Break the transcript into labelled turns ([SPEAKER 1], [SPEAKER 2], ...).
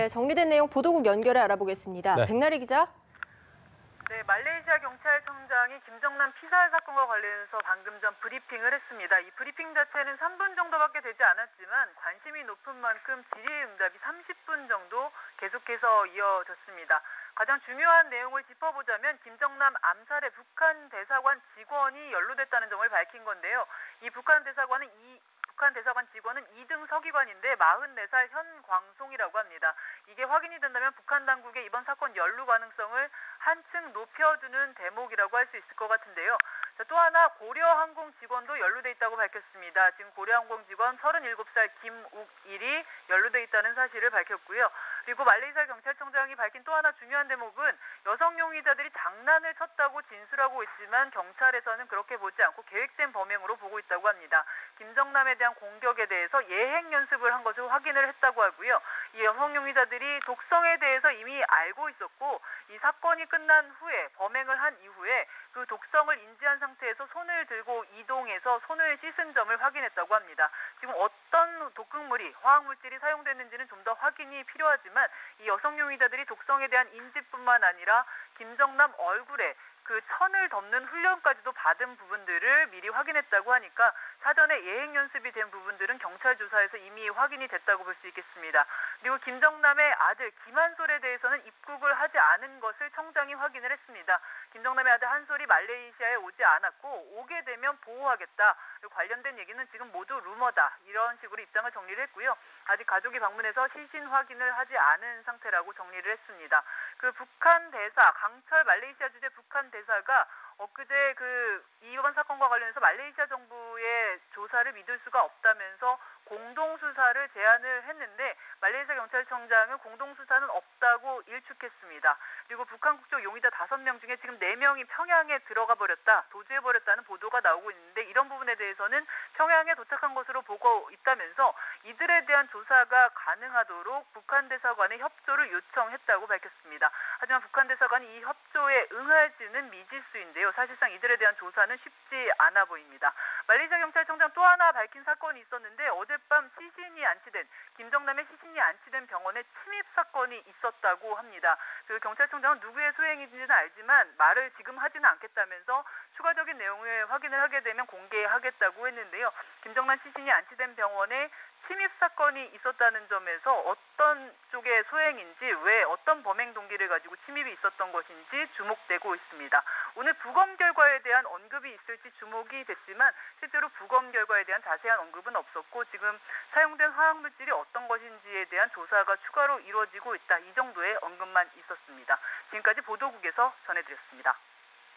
[SPEAKER 1] 네, 정리된 내용 보도국 연결해 알아보겠습니다.
[SPEAKER 2] 네.
[SPEAKER 1] 백나리 기자.
[SPEAKER 3] 네, 말레이시아 경찰청장이 김정남 피살 사건과 관련해서 방금 전 브리핑을 했습니다. 이 브리핑 자체는 3분 정도밖에 되지 않았지만 관심이 높은 만큼 질의 응답이 30분 정도 계속해서 이어졌습니다. 가장 중요한 내용을 짚어보자면 김정남 암살에 북한 대사관 직원이 연루됐다는 점을 밝힌 건데요. 이 북한 대사관 직원은 2등 서기관인데 44살 현광송이라고 합니다. 이게 확인이 된다면 북한 당국의 이번 사건 연루 가능성을 한층 높여주는 대목이라고 할 수 있을 것 같은데요. 또 하나 고려항공 직원도 연루돼 있다고 밝혔습니다. 지금 고려항공 직원 37살 김욱일이 연루돼 있다는 사실을 밝혔고요. 그리고 말레이시아 경찰청장이 밝힌 또 하나 중요한 대목은 여성 용의자들이 장난을 쳤다고 진술하고 있지만 경찰에서는 그렇게 보지 않고 계획된 범행으로 보고 있다고 합니다. 김정남에 대한 공격에 대해서 예행 연습을 한 것을 확인을 했다고 하고요. 이 여성 용의자들이 독성에 대해서 이미 알고 있었고 이 사건이 끝난 후에 범행을 한 이후에 그 독성을 인지한 상태에서 손을 들고 이동해서 손을 씻은 점을 확인했다고 합니다. 지금 어떤 독극물이 화학물질이 사용됐는지는 좀 더 확인이 필요하지만 이 여성 용의자들이 독성에 대한 인지뿐만 아니라 김정남 얼굴에 그 천을 덮는 훈련까지도 받은 부분들을 미리 확인했다고 하니까 사전에 예행 연습이 된 부분들은 경찰 조사에서 이미 확인이 됐다고 볼 수 있겠습니다. 그리고 김정남의 아들 김한솔에 대해서는 입국을 하지 않은 것을 청장이 확인을 했습니다. 김정남의 아들 한솔이 말레이시아에 오지 않았고 오게 되면 보호하겠다. 관련된 얘기는 지금 모두 루머다. 이런 식으로 입장을 정리를 했고요. 아직 가족이 방문해서 시신 확인을 하지 않은 상태라고 정리를 했습니다. 그 북한 대사, 강철 말레이시아 주재 북한 대사가 엊그제 이번 사건과 관련해서 말레이시아 정부의 조사를 믿을 수가 없다면서 공동수사를 제안을 했는데 말레이시아 경찰청장은 공동수사는 없다고 일축했습니다. 그리고 북한 국적 용의자 5명 중에 지금 4명이 평양에 들어가 버렸다, 도주해버렸다는 보도가 나오고 있는데 이런 부분에 대해서는 평양에 도착한 것으로 보고 있다면서 이들에 대한 조사가 가능하도록 북한 대사관에 협조를 요청했다고 밝혔습니다. 하지만 북한 대사관이 이 협조에 응할지는 미지수인데요. 사실상 이들에 대한 조사는 쉽지 않아 보입니다. 말레이시아 경찰청장 또 하나 밝힌 사건이 있었는데 어젯밤 김정남의 시신이 안치된 병원에 침입 사건이 있었다고 합니다. 그 경찰청장은 누구의 소행인지는 알지만 말을 지금 하지는 않겠다면서 추가적인 내용을 확인을 하게 되면 공개하겠다고 했는데요. 김정남 시신이 안치된 병원에 침입 사건이 있었다는 점에서 어떤 쪽의 소행인지 왜 어떤 범행 동기를 가지고 침입이 있었던 것인지 주목되고 있습니다. 오늘 부검 결과에 대한 언급이 있을지 주목이 됐지만 실제로 부검 결과에 대한 자세한 언급은 없었고 지금 사용된 화학물질이 어떤 것인지에 대한 조사가 추가로 이루어지고 있다. 이 정도의 언급만 있었습니다. 지금까지 보도국에서 전해드렸습니다.